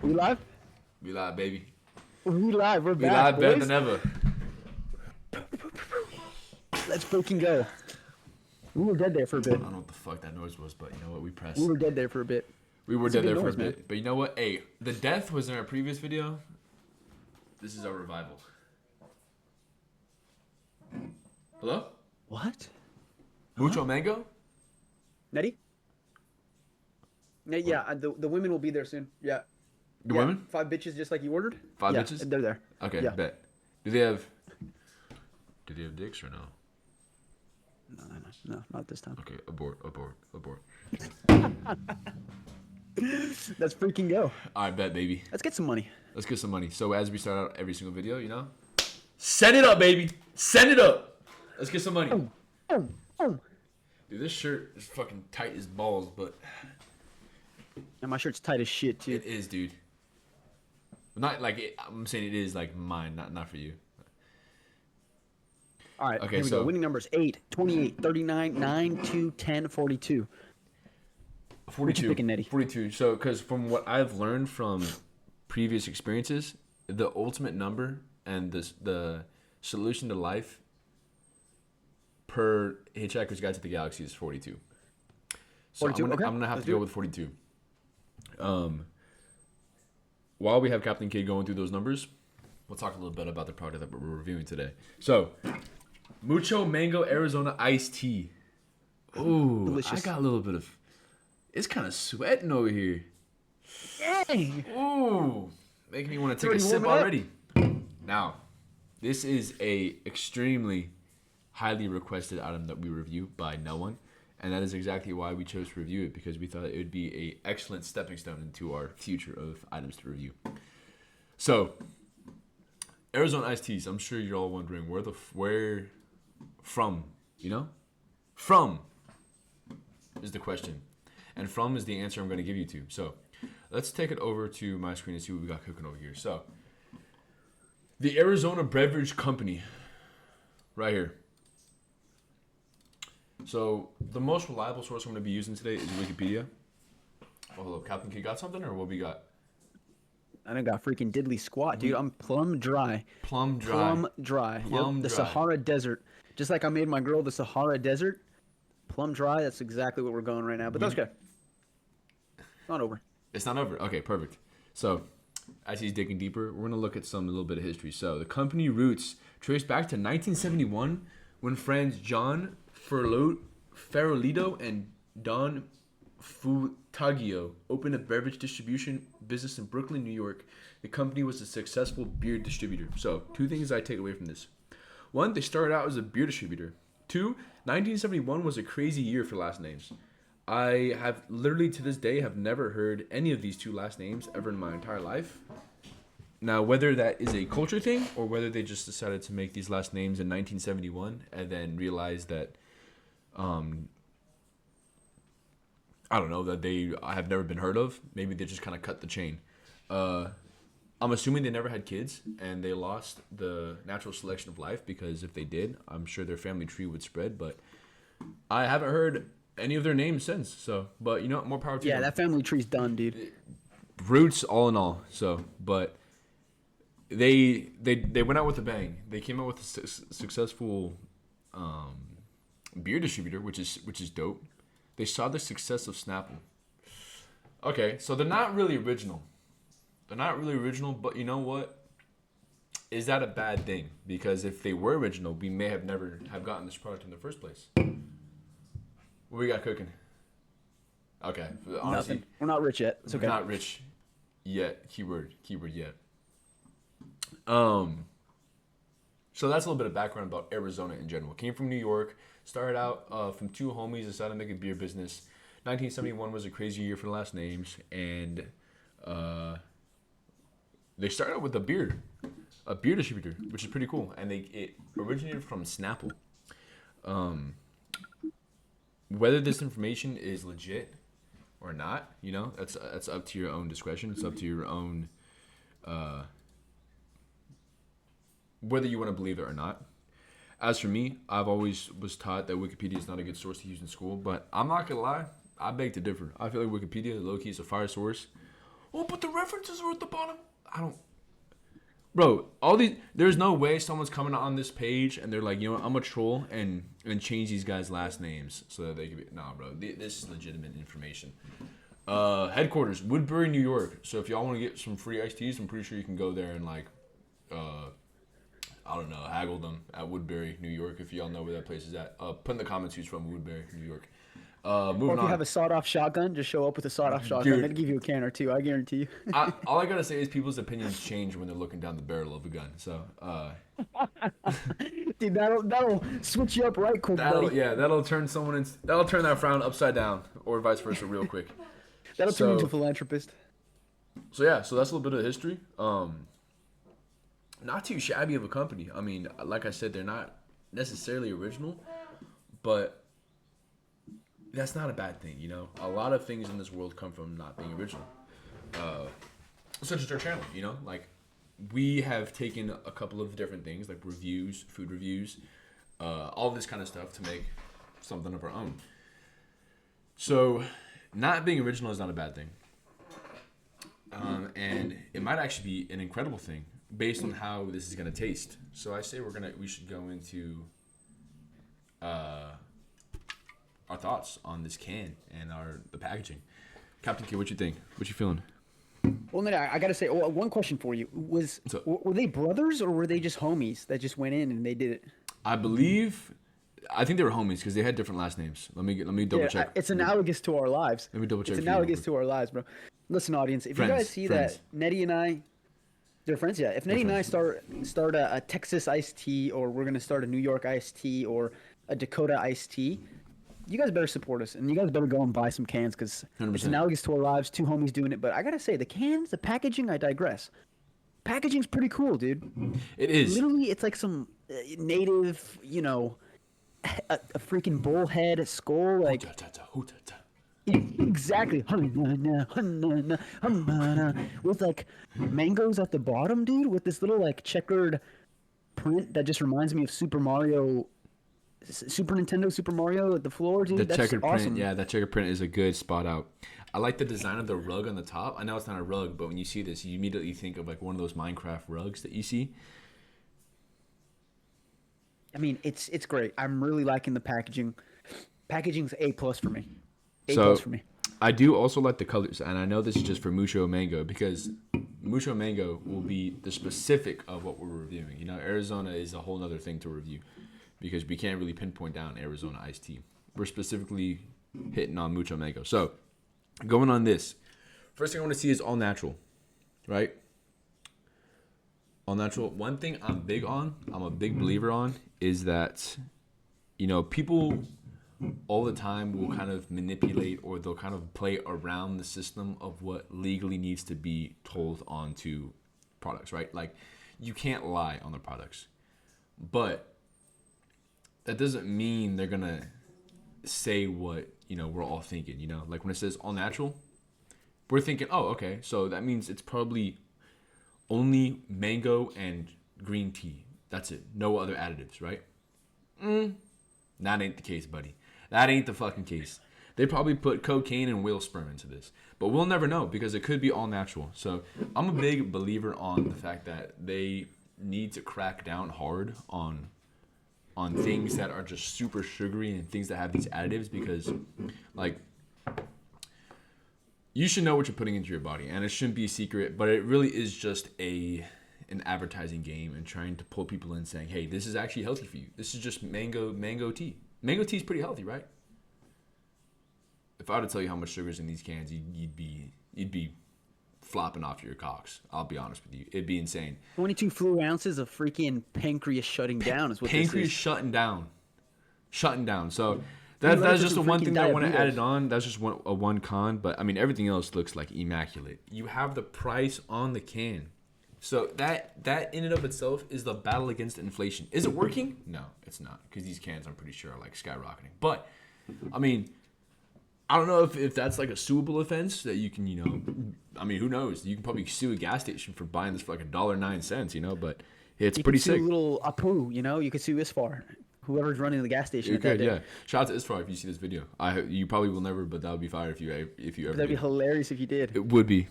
We live? We live, baby. We live. We're We back, live better boys. than ever. Let's freaking go. We were dead there for a bit. I don't know what the fuck that noise was, but you know what? We pressed. We were dead there for a bit. We were It's a dead good there for noise, a man. bit. But you know what? Hey, the death was in our previous video. This is our revival. Hello? What? Mucho Mango? Nettie? Yeah, the women will be there soon. Yeah. The Yeah, women? 5 bitches just like you ordered? Five Yeah, bitches? they're there. Okay, Yeah. bet. Do they have dicks or no? No, not this time. Okay, abort. Let's freaking go. Alright, bet, baby. Let's get some money. Let's get some money. So as we start out every single video, you know? Send it up, baby! Send it up! Let's get some money. Oh. Dude, this shirt is fucking tight as balls, but And my shirt's tight as shit, too. it is, dude. Not like it, I'm saying it is like mine, not for you. All right, Okay, here we so- go. Winning numbers 8, 28, 39, 9, 2, 10, 42. 42. picking, Nettie? 42. So, because from what I've learned from previous experiences, the ultimate number and the solution to life per Hitchhiker's Guide to the Galaxy is 42. So 42? I'm Okay, gonna have let's to do go it. with 42. While we have Captain K going through those numbers, we'll talk a little bit about the product that we're reviewing today. So, Mucho Mango Arizona Iced Tea. Ooh, Delicious. I got a little bit of. It's kind of sweating over here. Dang! Ooh, making me want to take a already sip warming up. already. Now, this is a extremely highly requested item that we review by no one, and that is exactly why we chose to review it, because we thought it would be a excellent stepping stone into our future of items to review. So, Arizona iced teas. I'm sure you're all wondering where from, you know? From is the question. And from is the answer I'm going to give you to. So, let's take it over to my screen and see what we got cooking over here. So, the Arizona Beverage Company, right here. So, the most reliable source I'm going to be using today is Wikipedia. Oh, hello, Captain K, got something, or what we got? I done got freaking diddly squat, dude. I'm plumb dry. Plum dry. Plum dry. Plum Yep. The dry. Sahara Desert. Just like I made my girl the Sahara Desert. Plum dry. That's exactly what we're going right now. But that's good. Not over. It's not over. Okay, perfect. So, as he's digging deeper, we're going to look at a little bit of history. So, the company roots trace back to 1971 when friends John Ferolito and Don Futaggio opened a beverage distribution business in Brooklyn, New York. The company was a successful beer distributor. So, two things I take away from this. One, they started out as a beer distributor. Two, 1971 was a crazy year for last names. I have literally to this day have never heard any of these two last names ever in my entire life. Now, whether that is a culture thing or whether they just decided to make these last names in 1971 and then realized that, I don't know, that I have never been heard of. Maybe they just kind of cut the chain. I'm assuming they never had kids and they lost the natural selection of life, because if they did, I'm sure their family tree would spread. But I haven't heard any of their names since. So, but you know, more power to Yeah, them. that family tree's done, dude. Roots all in all. So, but they went out with a bang. They came out with a successful beer distributor, which is dope. They saw the success of Snapple. Okay, so they're not really original. But you know what? Is that a bad thing? Because if they were original, we may have never have gotten this product in the first place. What we got cooking? Okay, honestly, Nothing. We're not rich yet. It's okay. we're not rich yet. Keyword yet. So that's a little bit of background about Arizona in general. Came from New York. Started out from two homies. Decided to make a beer business. 1971 was a crazy year for the last names, and they started out with a beer distributor, which is pretty cool. And it originated from Snapple. Whether this information is legit or not, you know, that's up to your own discretion. It's up to your own whether you want to believe it or not. As for me, I've always was taught that Wikipedia is not a good source to use in school, but I'm not gonna lie, I beg to differ. I feel like Wikipedia, low-key, is a fire source. Oh, but the references are at the bottom. I don't. Bro, there's no way someone's coming on this page and they're like, you know what, I'm a troll and change these guys' last names so that they can be. Nah, bro, this is legitimate information. Headquarters, Woodbury, New York. So if y'all want to get some free iced teas, I'm pretty sure you can go there and like, I don't know, haggle them at Woodbury, New York. If y'all know where that place is at, put in the comments who's from Woodbury, New York. Moving Or if you on. have a sawed-off shotgun, just show up with a sawed-off shotgun. They'll give you a can or two. I guarantee you. All I gotta say is people's opinions change when they're looking down the barrel of a gun. So, Dude, that'll switch you up right quick, buddy. that'll turn that'll turn that frown upside down, or vice versa, real quick. That'll turn you into a philanthropist. So yeah, so that's a little bit of history. Not too shabby of a company. I mean, like I said, they're not necessarily original, but that's not a bad thing, you know. A lot of things in this world come from not being original, such as our channel. You know, like we have taken a couple of different things, like reviews, food reviews, all this kind of stuff to make something of our own. So, not being original is not a bad thing, and it might actually be an incredible thing based on how this is gonna taste. So I say we should go into our thoughts on this can and the packaging. Captain K, what you think? What you feeling? Well, Nate, I gotta say, one question for you: were they brothers or were they just homies that just went in and they did it? I think they were homies because they had different last names. Let me double check. It's analogous to our lives. Let me double check. It's analogous to our lives, bro. Listen, audience, if you guys see that Nettie and I, they're friends, yeah. If Nettie and I start a Texas iced tea, or we're gonna start a New York iced tea, or a Dakota iced tea, you guys better support us, and you guys better go and buy some cans because it's analogous to our lives. Two homies doing it, but I gotta say, the cans, the packaging, I digress. Packaging's pretty cool, dude. It is. Literally, it's like some native, you know, a freaking bullhead skull, like. Exactly. With like mangoes at the bottom, dude, with this little like checkered print that just reminds me of Super Nintendo Super Mario at the floor, dude. That's checkered awesome. print, yeah, that checkered print is a good spot out. I like the design of the rug on the top. I know it's not a rug, but when you see this, you immediately think of like one of those Minecraft rugs that you see. I mean, it's great. I'm really liking the packaging. Packaging's A+ for me. For me. I do also like the colors, and I know this is just for Mucho Mango because Mucho Mango will be the specific of what we're reviewing. You know, Arizona is a whole other thing to review because we can't really pinpoint down Arizona iced tea. We're specifically hitting on Mucho Mango. So, going on this, first thing I want to see is all natural, right? All natural. One thing I'm a big believer on, is that, you know, people all the time will kind of manipulate, or they'll kind of play around the system of what legally needs to be told onto products, right? Like, you can't lie on the products, but that doesn't mean they're gonna say what, you know, we're all thinking. You know, like when it says all natural, we're thinking, oh, okay, so that means it's probably only mango and green tea. That's it. No other additives, right? That ain't the case, buddy. That ain't the fucking case. They probably put cocaine and whale sperm into this. But we'll never know because it could be all natural. So I'm a big believer on the fact that they need to crack down hard on things that are just super sugary and things that have these additives, because, like, you should know what you're putting into your body, and it shouldn't be a secret, but it really is just an advertising game and trying to pull people in saying, hey, this is actually healthy for you. This is just mango tea. Mango tea is pretty healthy, right? If I were to tell you how much sugar is in these cans, you'd be flopping off your cocks. I'll be honest with you. It'd be insane. 22 fluid ounces of freaking pancreas shutting down is what this is. Pancreas shutting down. So that's just the one thing that I want to add it on. That's just one con. But, I mean, everything else looks like immaculate. You have the price on the can. So that in and of itself is the battle against inflation. Is it working? No, it's not, because these cans, I'm pretty sure, are like skyrocketing. But, I mean, I don't know if that's like a suable offense that you can, you know, I mean, who knows? You can probably sue a gas station for buying this for like $1.09, you know, but it's pretty sick. You could sue little Apu, you know, you could sue Isfar, whoever's running the gas station. You could, yeah. Shout out to Isfar if you see this video. You probably will never, but that would be fire if you ever. That'd be hilarious if you did. It would be.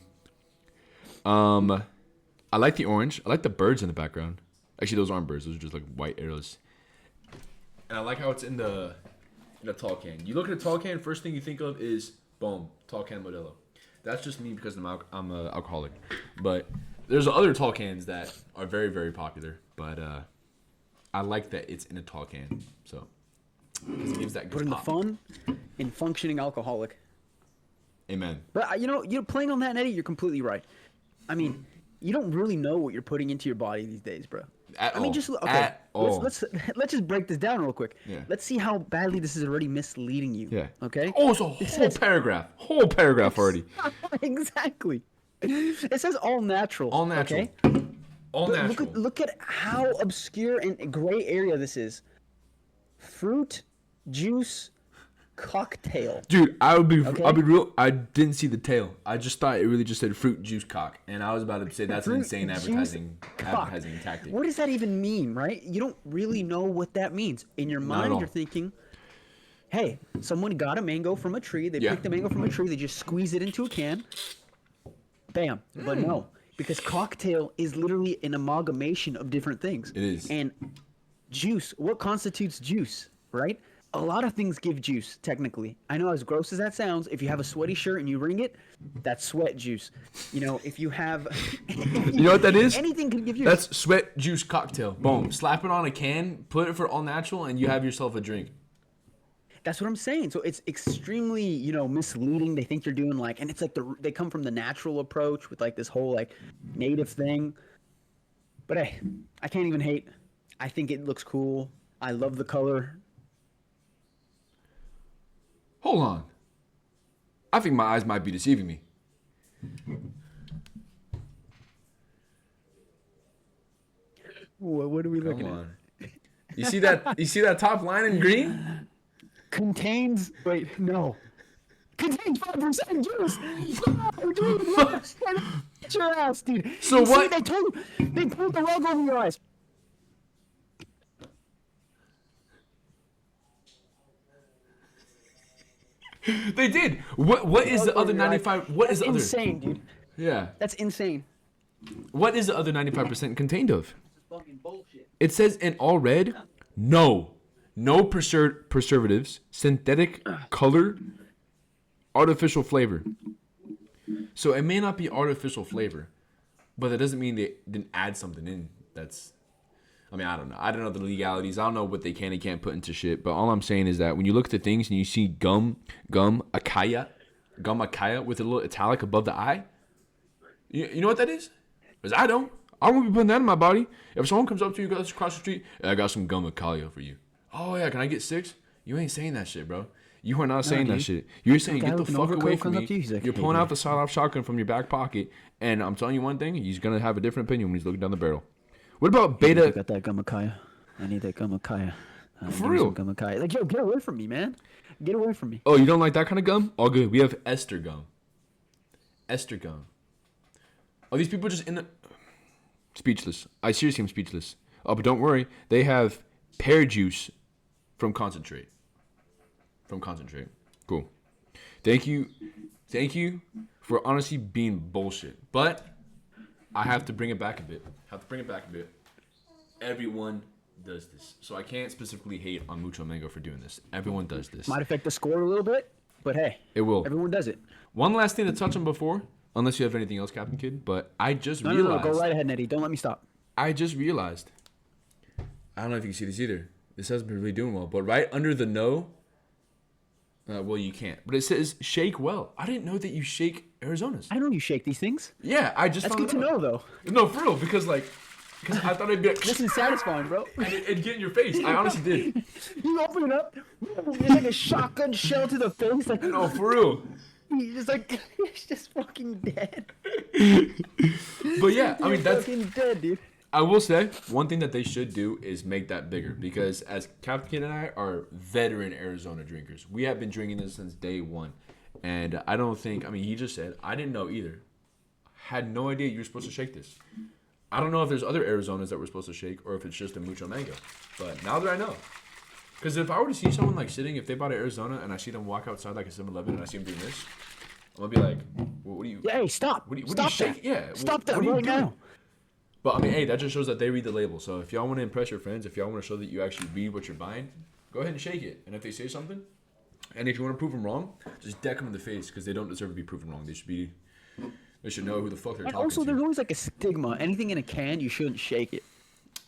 I like the orange. I like the birds in the background. Actually, those aren't birds. Those are just like white arrows. And I like how it's in a tall can. You look at a tall can, first thing you think of is, boom, tall can Modelo. That's just me because I'm an alcoholic. But there's other tall cans that are very, very popular. But I like that it's in a tall can. So, because it gives that good Put in pop. the fun in functioning alcoholic. Amen. But you're playing on that, Nettie. You're completely right. I mean, you don't really know what you're putting into your body these days, bro. I mean, just okay. At all. Let's just break this down real quick. Yeah. Let's see how badly this is already misleading you. Yeah. Okay. Oh, it's a whole paragraph. Whole paragraph already. Exactly. It says all natural. All natural. Okay. All But natural. look at how obscure and gray area this is. Fruit, juice, cocktail. Dude, I'll be Okay. real. I didn't see the tail. I just thought it really just said fruit juice cock, and I was about to say that's an Fruit insane juice advertising tactic. What does that even mean, right? You don't really know what that means. In your at mind, all. you're thinking, hey, someone got a mango from a tree. They Yeah. picked a mango from a tree. They just squeeze it into a can. Bam. But no, because cocktail is literally an amalgamation of different things. It is. And juice, what constitutes juice, right? A lot of things give juice, technically. I know, as gross as that sounds, if you have a sweaty shirt and you wring it, that's sweat juice. You know, if you have... You know what that is? Anything can give juice. That's sweat juice cocktail. Boom. Slap it on a can, put it for all natural, and you have yourself a drink. That's what I'm saying. So it's extremely, misleading. They think you're doing and it's like they come from the natural approach with this whole native thing. But hey, I can't even hate. I think it looks cool. I love the color. Hold on. I think my eyes might be deceiving me. What are we Come looking on. You see that? You see that top line in green? at? Contains 5% juice. Oh, dude, get your ass, dude. So You see, what- they pulled the rug over your eyes. They did. What is the other 95? What is That's the other? insane, dude. Yeah. That's insane. What is the other 95% contained of? Fucking bullshit. It says in all red, no preservatives, synthetic color, artificial flavor. So it may not be artificial flavor, but that doesn't mean they didn't add something in. I don't know. I don't know the legalities. I don't know what they can and can't put into shit. But all I'm saying is that when you look at the things and you see gum acaya with a little italic above the eye, you know what that is? Because I don't. I won't be putting that in my body. If someone comes up to you guys across the street, hey, I got some gum acaya for you. Oh yeah, can I get 6? You ain't saying that shit, bro. You are not saying that dude. shit. You're saying guy get the with an fuck overcoat away from comes me. up to you, he's like, You're "Hey, pulling dude." out the sawed-off shotgun from your back pocket, and I'm telling you one thing: he's gonna have a different opinion when he's looking down the barrel. What about I beta? got that gummacaya. I need that gummacaya. For real? Gummacaya. Yo, get away from me, man. Get away from me. Oh, you don't like that kind of gum? All good. We have ester gum. Ester gum. Oh, these people just in the... Speechless. I seriously am speechless. Oh, but don't worry. They have pear juice from concentrate. Cool. Thank you for honestly being bullshit. But I have to bring it back a bit. Everyone does this. So I can't specifically hate on Mucho Mango for doing this. Everyone does this. Might affect the score a little bit, but hey, It will. everyone does it. One last thing to touch on before, unless you have anything else, Captain Kid, but I just No, realized. go right ahead, Nettie. Don't let me stop. I just realized. I don't know if you can see this either. This hasn't been really doing well, but right under the no. Well, you can't. But it says shake well. I didn't know that you shake Arizonas. I know you shake these things. Yeah, I just That's found good to it out. know, though. No, for real, because I thought it'd be like, This is satisfying, bro. and it'd get in your face. I honestly did. You open it up, it's like a shotgun shell to the face. Like, No, for real. he's just like, he's just fucking dead. But yeah, I mean, that's. fucking dead, dude. I will say, one thing that they should do is make that bigger, because as Captain Kid and I are veteran Arizona drinkers. We have been drinking this since day one. And I don't think, he just said, I didn't know either. Had no idea you were supposed to shake this. I don't know if there's other Arizonas that we're supposed to shake or if it's just a Mucho Mango. But now that I know. Because if I were to see someone sitting, if they bought an Arizona and I see them walk outside like a 7-Eleven and I see them doing this, I'm gonna be like, what do you? Yeah, hey, stop! What do you Stop shake? that! Yeah, Stop that what are you right doing? now! But I mean, hey, that just shows that they read the label. So if y'all want to impress your friends, if y'all want to show that you actually read what you're buying, go ahead and shake it. And if they say something, and if you want to prove them wrong, just deck them in the face because they don't deserve to be proven wrong. They should know who the fuck they're And talking also, to. there's always like a stigma. Anything in a can, you shouldn't shake it.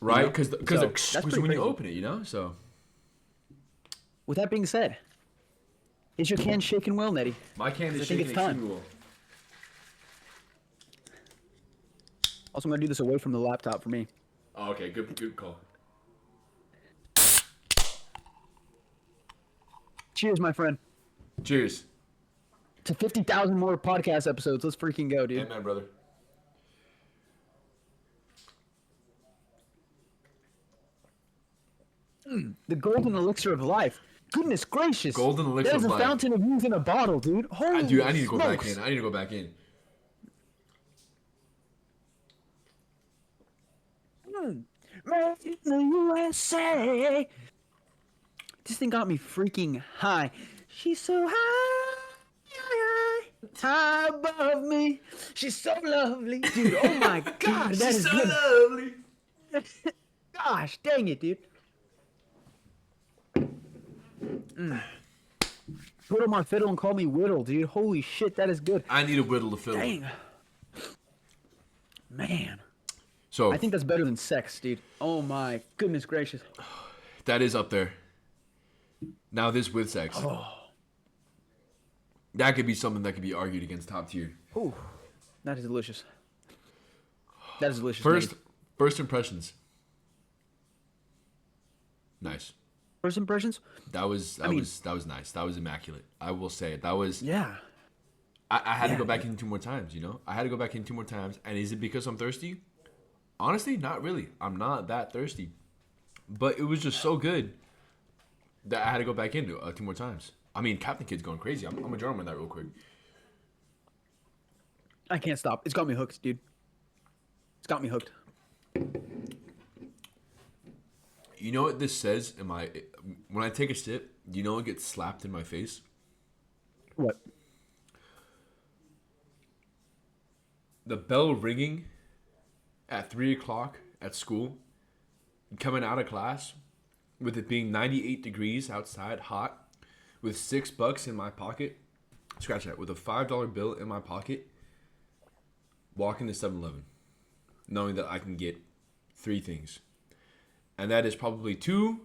Right? You Because know? That's pretty when you crazy. open it, you know. So With that being said, is your can shaking well, Nettie? my can is I think shaking it's time. extremely well. Also, I'm gonna do this away from the laptop for me. Oh, okay, good call. Cheers, my friend. Cheers. To 50,000 more podcast episodes. Let's freaking go, dude. Amen, brother. The golden elixir of life. Goodness gracious. Golden elixir There's of a life. fountain of youth in a bottle, dude. Holy Dude, I need to go back smokes. in. I need to go back in. Made in the USA. This thing got me freaking high. She's so high above me. She's so lovely, dude. Oh my god, that is so good. lovely. Gosh, dang it, dude. Put on my fiddle and call me Whittle, dude. Holy shit, that is good. I need a whittle to fiddle. Dang. Man. So I think that's better than sex, dude. Oh my goodness gracious. that is up there. Now this with sex. Oh. That could be something that could be argued against top tier. Ooh. That is delicious. That is delicious. First impressions. Nice. First impressions? That was nice. That was immaculate. I will say it. That was Yeah. I had to Yeah. go back in 2 more times, you know? I had to go back in 2 more times. And is it because I'm thirsty? Honestly, not really. I'm not that thirsty. But it was just so good that I had to go back in 2 more times. I mean, Captain Kid's going crazy. I'm gonna join him on that real quick. I can't stop. It's got me hooked, dude. It's got me hooked. You know what this says in my when I take a sip, you know it gets slapped in my face? What? The bell ringing at 3 o'clock at school, coming out of class, with it being 98 degrees outside, hot, with $6 in my pocket, scratch that, with a $5 bill in my pocket, walking to 7-Eleven, knowing that I can get 3 things. And that is probably two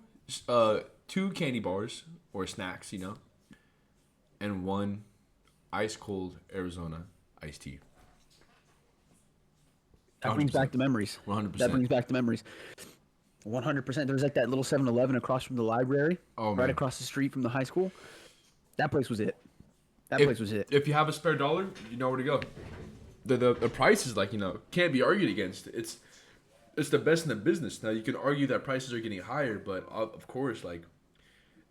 candy bars or snacks, you know, and 1 ice cold Arizona iced tea. That brings back the memories. 100%. That brings back the memories. 100%. There's like that little 7-Eleven across from the library, Oh, right man. across the street from the high school. That place was it. That place was it. If you have a spare dollar, you know where to go. The price is like, you know, can't be argued against. It's the best in the business. Now you can argue that prices are getting higher, but of course, like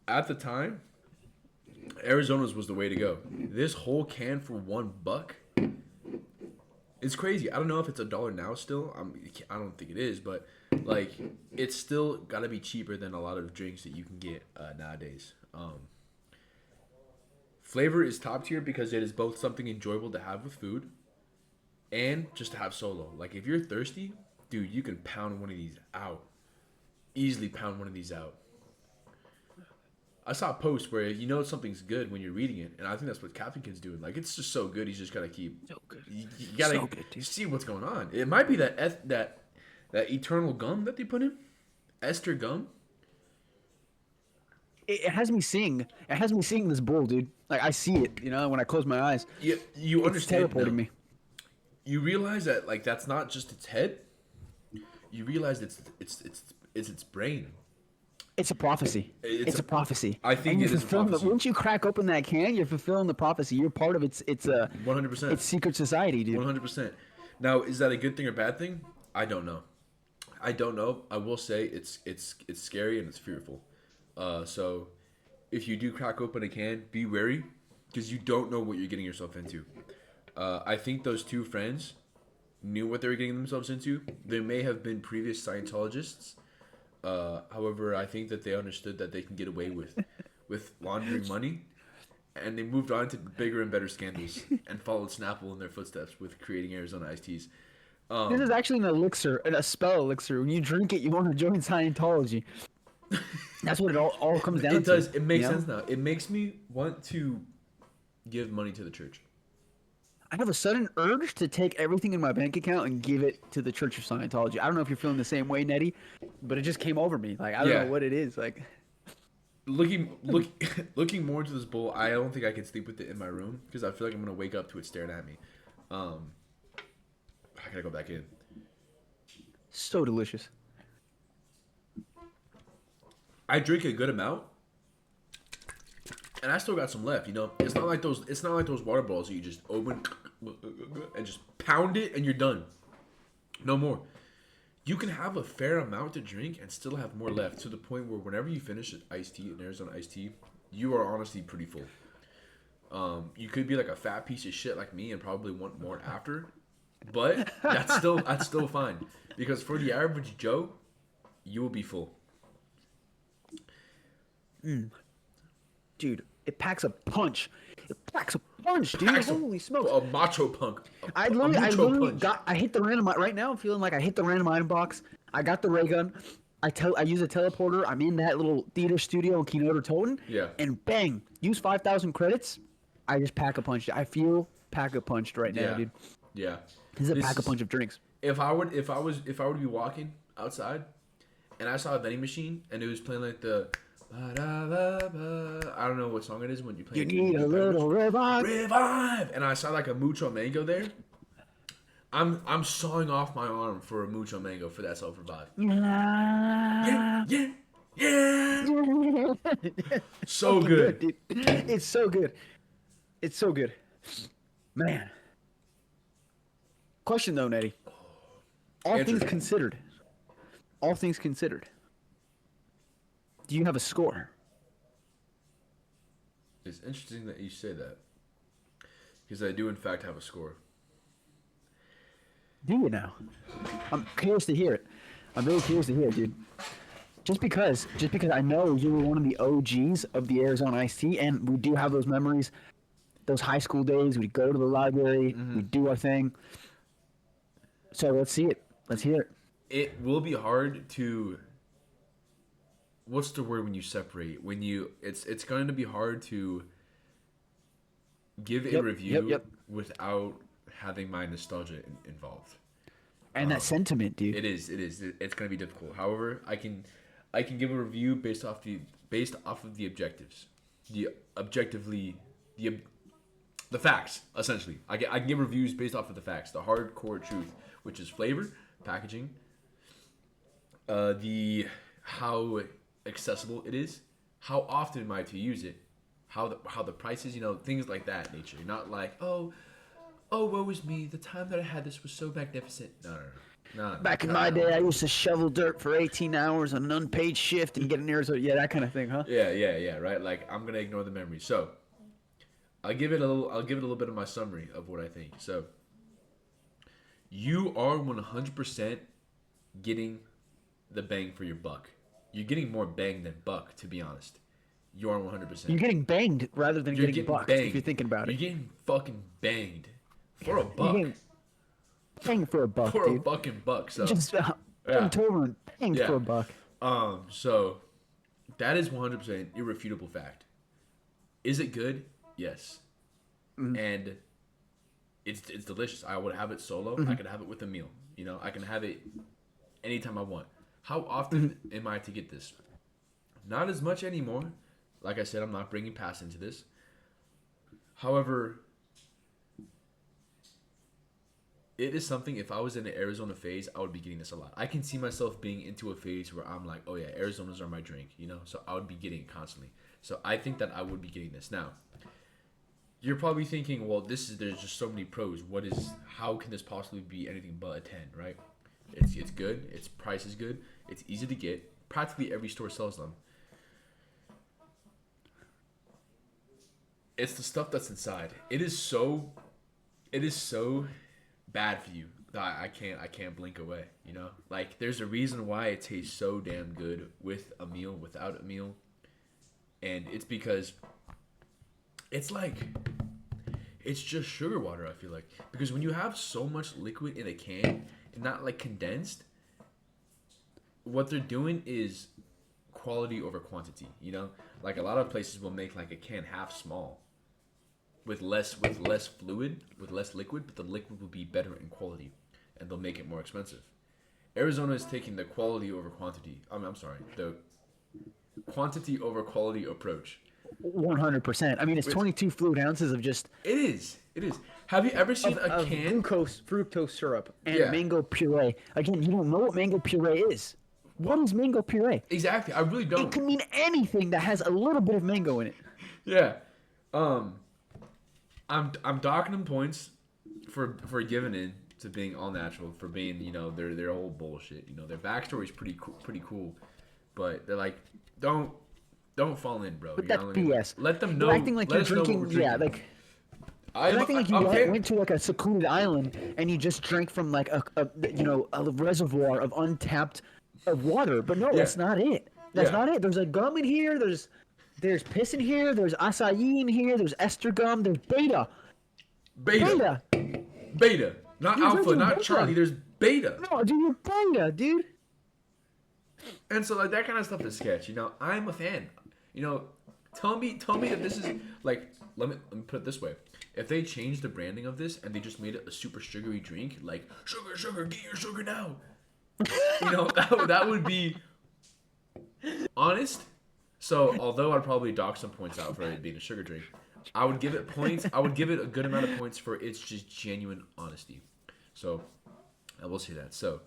at the time, Arizona's was the way to go. This whole can for $1, it's crazy. I don't know if it's $1 now still. I don't think it is, but like it's still gotta be cheaper than a lot of drinks that you can get nowadays. Flavor is top tier because it is both something enjoyable to have with food and just to have solo. Like if you're thirsty, dude, you can pound one of these out. Easily pound one of these out. I saw a post where you know something's good when you're reading it, and I think that's what Captain Kid's doing. Like it's just so good, he's just gotta keep. So good. You gotta So good, dude. see what's going on. It might be that eternal gum that they put in, ester gum. It has me seeing. It has me seeing this bull, dude. Like I see it, you know, when I close my eyes. You It's understand? teleporting now. me. You realize that like that's not just its head. You realize it's its brain. It's a prophecy. It's It's a prophecy. I think and it you're is a fulfilling prophecy. Once you crack open that can, you're fulfilling the prophecy. You're part of its 100%. its secret society, dude. 100%. Now, is that a good thing or bad thing? I don't know. I will say it's scary and it's fearful. So if you do crack open a can, be wary because you don't know what you're getting yourself into. I think those 2 friends knew what they were getting themselves into. They may have been previous Scientologists. However, I think that they understood that they can get away with laundering money and they moved on to bigger and better scandals and followed Snapple in their footsteps with creating Arizona iced teas. This is actually an elixir, a spell elixir. When you drink it, you want to join Scientology. That's what it all comes down to. It does. It makes sense now. It makes me want to give money to the church. I have a sudden urge to take everything in my bank account and give it to the Church of Scientology. I don't know if you're feeling the same way, Nettie, but it just came over me. Like, I don't know what it is. Like, looking more into this bowl, I don't think I can sleep with it in my room because I feel like I'm gonna wake up to it staring at me. I gotta go back in. So delicious. I drink a good amount, and I still got some left. You know, it's not like those water bottles that you just open and just pound it and you're done. No more. You can have a fair amount to drink and still have more left, to the point where whenever you finish an iced tea, an Arizona iced tea, you are honestly pretty full. You could be like a fat piece of shit like me and probably want more after, but that's still fine, because for the average Joe, you will be full. Dude, it packs a punch. It packs a punch, dude. Holy smokes. A macho punk. I literally I hit the random, right now I'm feeling like I hit the random item box. I got the ray gun. I use a teleporter. I'm in that little theater studio in Keynote or Toten. Yeah. And bang, use 5,000 credits. I just pack a punch. I feel pack a punched right now, dude. Yeah. This is a pack a punch of drinks. If I were to be walking outside and I saw a vending machine and it was playing like the I don't know what song it is when you play. You need a little revive. Revive, and I saw like a Mucho Mango there. I'm sawing off my arm for a Mucho Mango for that self revive. Yeah. So good, dude. It's so good. It's so good, man. Question though, Nettie. All things considered. Do you have a score? It's interesting that you say that, because I do in fact have a score. Do you now? I'm curious to hear it. I'm really curious to hear it, dude. Just because I know you were one of the OGs of the Arizona iced tea, and we do have those memories, those high school days. We'd go to the library, we'd do our thing. So let's see it. Let's hear it. It will be hard to. What's the word when you separate? It's going to be hard to give a review without having my nostalgia involved. And that sentiment, dude. It is. It's going to be difficult. However, I can give a review based off of the objectives, the facts, essentially. I can give reviews based off of the facts, the hardcore truth, which is flavor, packaging, how accessible it is, how often am I to use it, how the price is, things like that nature. Not like, oh, woe is me, the time that I had this was so magnificent. No. Back in my day, I used to shovel dirt for 18 hours on an unpaid shift and get an Arizona. Yeah, that kind of thing, huh? Yeah, right. Like, I'm gonna ignore the memory. So, I'll give it a little bit of my summary of what I think. So, you are 100% getting the bang for your buck. You're getting more bang than buck, to be honest. You are 100%. You're getting banged rather than getting bucked, if you're thinking about it. You're getting fucking banged for a buck. Bang for a buck, for dude. A fucking buck. So just bang for a buck. So that is 100% irrefutable fact. Is it good? Yes. Mm-hmm. And it's delicious. I would have it solo. Mm-hmm. I could have it with a meal. I can have it anytime I want. How often am I to get this? Not as much anymore. Like I said, I'm not bringing past into this. However, it is something, if I was in an Arizona phase, I would be getting this a lot. I can see myself being into a phase where I'm like, oh yeah, Arizonas are my drink, So I would be getting it constantly. So I think that I would be getting this. Now, you're probably thinking, well, there's just so many pros. How can this possibly be anything but a 10, right? It's good. Its price is good. It's easy to get. Practically every store sells them. It's the stuff that's inside. It is so bad for you that I can't blink away. Like, there's a reason why it tastes so damn good with a meal, without a meal, and it's because it's like it's just sugar water. I feel like because when you have so much liquid in a can and not like condensed, what they're doing is quality over quantity. You know, like a lot of places will make like a can half small with less fluid, with less liquid, but the liquid will be better in quality, and they'll make it more expensive. Arizona is taking the quality over quantity. I'm sorry, the quantity over quality approach. 100%. I mean, it's 22 fluid ounces of just. It is. It is. Have you ever seen a can? Fructose syrup and mango puree. Again, you don't know what mango puree is. What is mango puree? Exactly. I really don't. It can mean anything that has a little bit of mango in it. Yeah. I'm docking them points for giving in to being all natural, for being, you know, their whole bullshit. You know, their backstory is pretty cool, but they're like, don't fall in, bro. But that's BS. Let them know. They're acting like you're drinking. Yeah, like. They're acting like you went to like a secluded island and you just drank from like a reservoir of untapped water. But no, that's not it. That's not it. There's a gum in here. There's piss in here. There's acai in here. There's ester gum. There's beta. Beta. Not dude, alpha, not beta. Charlie. There's beta. No, dude, you're beta, dude. And so like that kind of stuff is sketch. You know, I'm a fan. You know, tell me that this is like. Let me put it this way. If they changed the branding of this and they just made it a super sugary drink, like sugar, get your sugar now. You know, that would be honest. So although I'd probably dock some points out for it being a sugar drink, I would give it points. I would give it a good amount of points for its just genuine honesty. So I will say that. So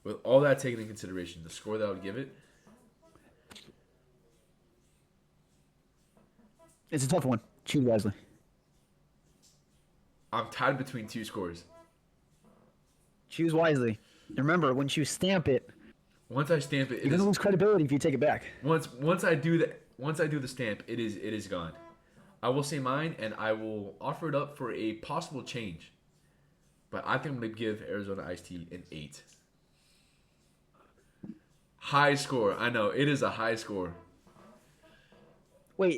with all that taken into consideration, the score that I would give it. It's a tough one. Choose wisely. I'm tied between two scores. Choose wisely. Remember, once you stamp it, once I stamp it, you're gonna lose credibility if you take it back. Once I do the stamp, it is gone. I will say mine, and I will offer it up for a possible change. But I think I'm gonna give Arizona iced tea an 8. High score. I know it is a high score.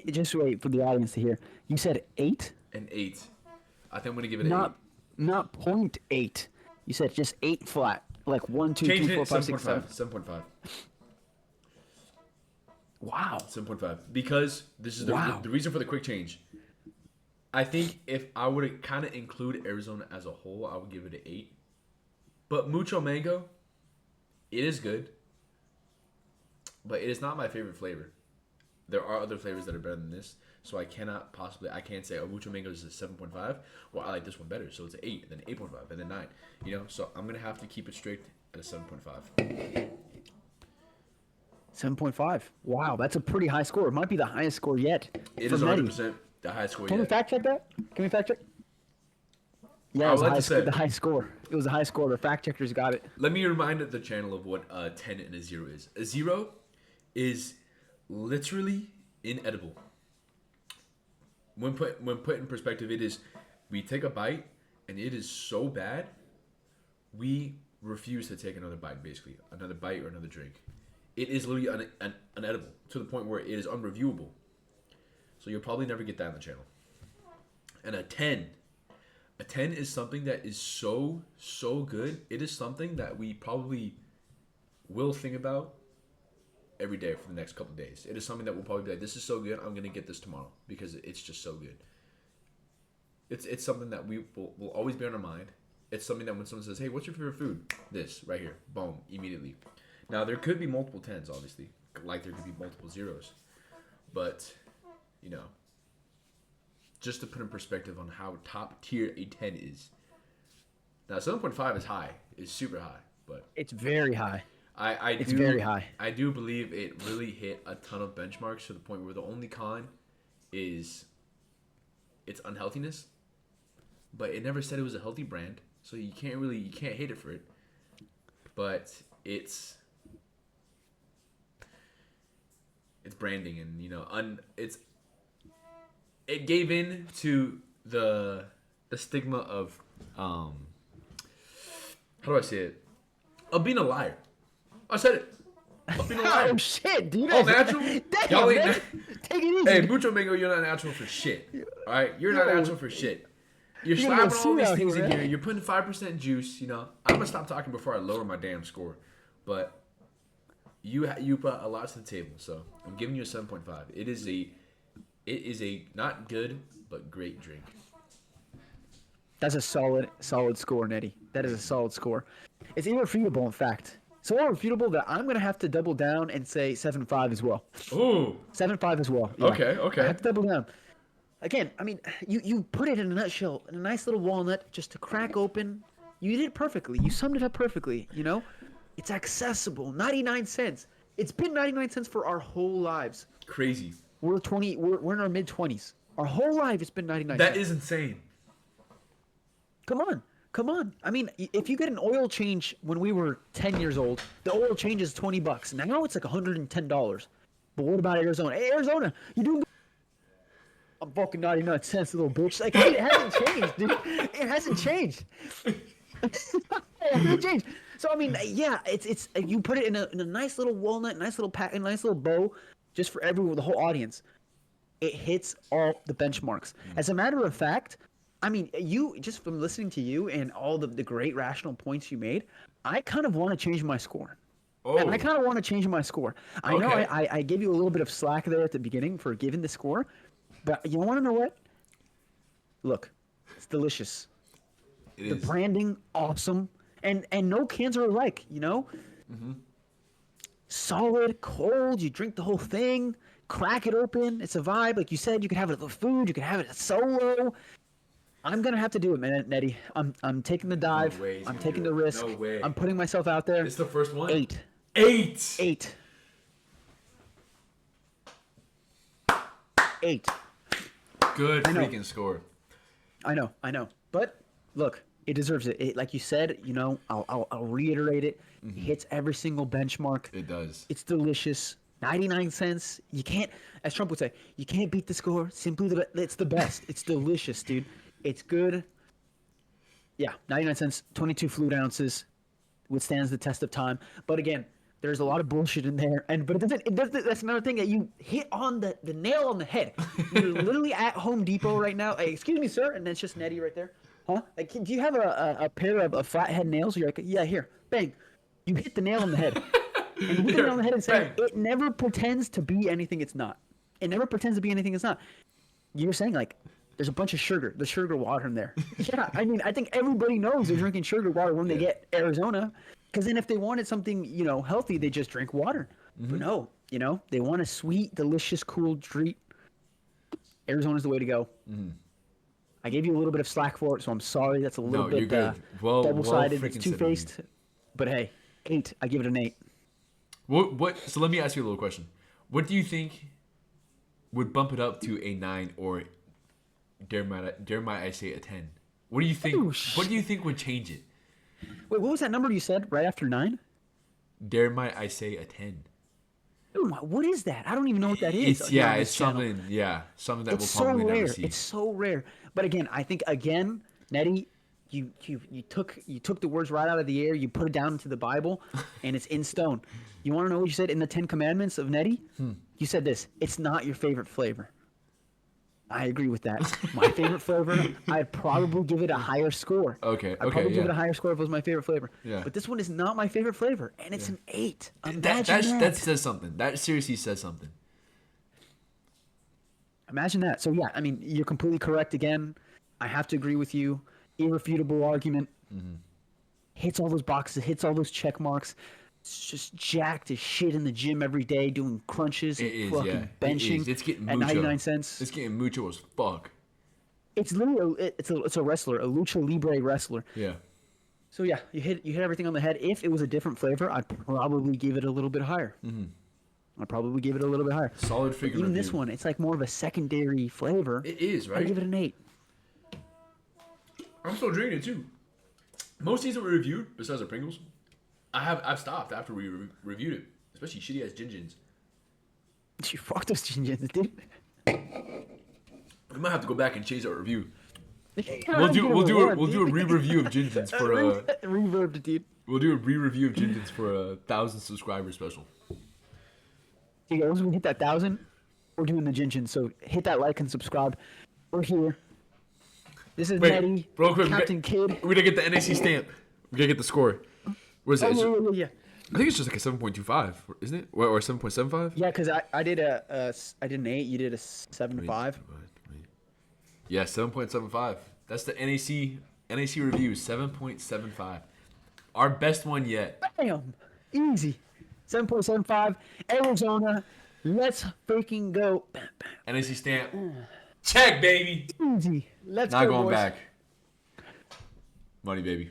Just wait for the audience to hear. You said 8? An 8. I think I'm gonna give it an 8. Not 0.8. You said just 8 flat. Like 1, 2, 3, 4, 5, 6, 7. 7.5. Wow. 7.5. Because this is the reason for the quick change. I think if I were to kind of include Arizona as a whole, I would give it an 8. But Mucho Mango, it is good. But it is not my favorite flavor. There are other flavors that are better than this. So I can't say, oh, Mucho Mango is a 7.5. Well, I like this one better. So it's an 8, then 8.5, and then 9. You know, so I'm going to have to keep it strict at a 7.5. 7.5. Wow, that's a pretty high score. It might be the highest score yet. It is 100% the highest score yet. Can we fact check that? Yeah, it was the high score. It was a high score. The fact checkers got it. Let me remind the channel of what a 10 and a 0 is. A 0 is literally inedible. When put in perspective, it is we take a bite and it is so bad, we refuse to take another bite. Basically, another bite or another drink. It is literally unedible to the point where it is unreviewable. So you'll probably never get that on the channel. And a 10 is something that is so good. It is something that we probably will think about every day for the next couple of days. It is something that we'll probably be like, this is so good, I'm going to get this tomorrow because it's just so good. It's something that we will always be on our mind. It's something that when someone says, hey, what's your favorite food? This, right here. Boom, immediately. Now, there could be multiple 10s, obviously. Like there could be multiple 0s. But, you know, just to put in perspective on how top tier a 10 is. Now, 7.5 is high. It's super high. But it's very high. It's very high. I do believe it really hit a ton of benchmarks to the point where the only con is its unhealthiness. But it never said it was a healthy brand, so you can't hate it for it. But it's branding, and you know, it gave in to the stigma of how do I say it? Of being a liar. I said it. I'm being alive. Oh shit, dude! All natural. Damn, Y'all ain't. man. Take it easy. Hey, Mucho Mango, you're not natural for shit. All right, you're not natural for shit. You're You're gonna slapping all these out things here, in man. here. You're putting 5% juice. You know, I'm gonna stop talking before I lower my damn score. But you brought a lot to the table, so I'm giving you a 7.5. It is a not good but great drink. That's a solid score, Nettie. That is a solid score. It's irrefutable, in fact. So irrefutable that I'm gonna have to double down and say 7.5 as well. Ooh. 7.5 as well. Yeah. Okay. I have to double down. Again, I mean, you put it in a nutshell, in a nice little walnut, just to crack open. You did it perfectly. You summed it up perfectly. You know, it's accessible. 99 cents. It's been 99 cents for our whole lives. Crazy. We're in our mid-20s. Our whole life it's been 99 cents. That is insane. Come on. I mean, if you get an oil change when we were 10 years old, the oil change is $20. Now it's like $110. But what about Arizona? Hey, Arizona, you doing good? I'm fucking 99 cents, little bitch. Like, hey, it hasn't changed, dude. It hasn't changed. It hasn't changed. So, I mean, yeah, it's you put it in a nice little walnut, nice little pack, a nice little bow, just for the whole audience. It hits all the benchmarks. As a matter of fact, I mean, you just from listening to you and all the great rational points you made, I kind of want to change my score. Oh. And I kind of want to change my score. I know Okay. I gave you a little bit of slack there at the beginning for giving the score, but you want to know what? Look, it's delicious. It The is. branding, awesome. And no cans are alike, you know? Mm-hmm. Solid, cold, you drink the whole thing, crack it open, it's a vibe. Like you said, you could have it with food, you could have it solo. I'm gonna have to do it, man, Nettie. I'm taking the dive. No way, I'm dude. taking the risk. No way. I'm putting myself out there. It's the first one? 8. 8! 8. 8. Good know. freaking score. I know. But look, it deserves it. Like you said, you know, I'll reiterate it. It hits every single benchmark. It does. It's delicious. 99 cents. You can't, as Trump would say, you can't beat the score. It's the best. It's delicious, dude. It's good. Yeah, 99 cents, 22 fluid ounces, withstands the test of time. But again, there's a lot of bullshit in there, but it doesn't. That's another thing that you hit on the nail on the head. You're literally at Home Depot right now. Hey, excuse me, sir, and then it's just Nettie right there. Huh? Like, do you have a pair of flathead nails? You're like, yeah, here, bang. You hit the nail on the head. And you hit the nail on the head and say, it never pretends to be anything it's not. It never pretends to be anything it's not. You're saying, like, there's a bunch of sugar, the sugar water in there. Yeah, I mean, I think everybody knows they're drinking sugar water when they get Arizona. Because then if they wanted something, you know, healthy, they just drink water. But no, you know, they want a sweet, delicious, cool treat. Arizona's the way to go. I gave you a little bit of slack for it, so I'm sorry. That's a little bit double-sided. It's two-faced. But hey, 8. I give it an 8. What? So let me ask you a little question. What do you think would bump it up to a 9, or dare might I say a 10? What do you think? What do you think would change it? Wait, what was that number you said right after 9? Dare might I say a 10? Ooh, what is that? I don't even know what that is. It's something. Yeah, something that we'll probably never see. It's so rare. But again, I think Nettie, you took the words right out of the air. You put it down into the Bible, and it's in stone. You want to know what you said in the 10 Commandments of Nettie? You said this. It's not your favorite flavor. I agree with that. My favorite flavor, I'd probably give it a higher score. Okay. I'd probably give it a higher score if it was my favorite flavor. Yeah. But this one is not my favorite flavor, and it's an 8. That says something. That seriously says something. Imagine that. So yeah, I mean, you're completely correct again. I have to agree with you. Irrefutable argument. Hits all those boxes, hits all those check marks. It's just jacked as shit in the gym every day, doing crunches and fucking benching. It's getting at mucho. 99 cents. It's getting mucho as fuck. It's literally it's a wrestler, a lucha libre wrestler. Yeah. So yeah, you hit everything on the head. If it was a different flavor, I'd probably give it a little bit higher. I'd probably give it a little bit higher. Solid figure. Even this one, it's like more of a secondary flavor. It is, right? I'd give it an 8. I'm still drinking it too. Most things that we reviewed, besides the Pringles, I've stopped after we reviewed it, especially shitty ass gin-gins. You fuck those gin-gins, dude. We might have to go back and change our review. We'll do a re-review of gin-gins for reverb, dude. We'll do a re-review of gin-gins for a 1,000 subscriber special. Hey, once we hit that 1,000, we're doing the Genshin. So hit that like and subscribe. We're here. This is Wait, Nettie, real quick, Captain Kid. we gotta get the NAC stamp. We gotta get the score. What is it? Yeah. I think it's just like a 7.25, isn't it? Or 7.75? Yeah, because I did I did an 8. You did a 7.5. Yeah, 7.75. That's the NAC review. 7.75. Our best one yet. Bam! Easy. 7.75. Arizona. Let's freaking go. NAC stamp. Check, baby. Easy. Let's Not go, going boys. back. Money, baby.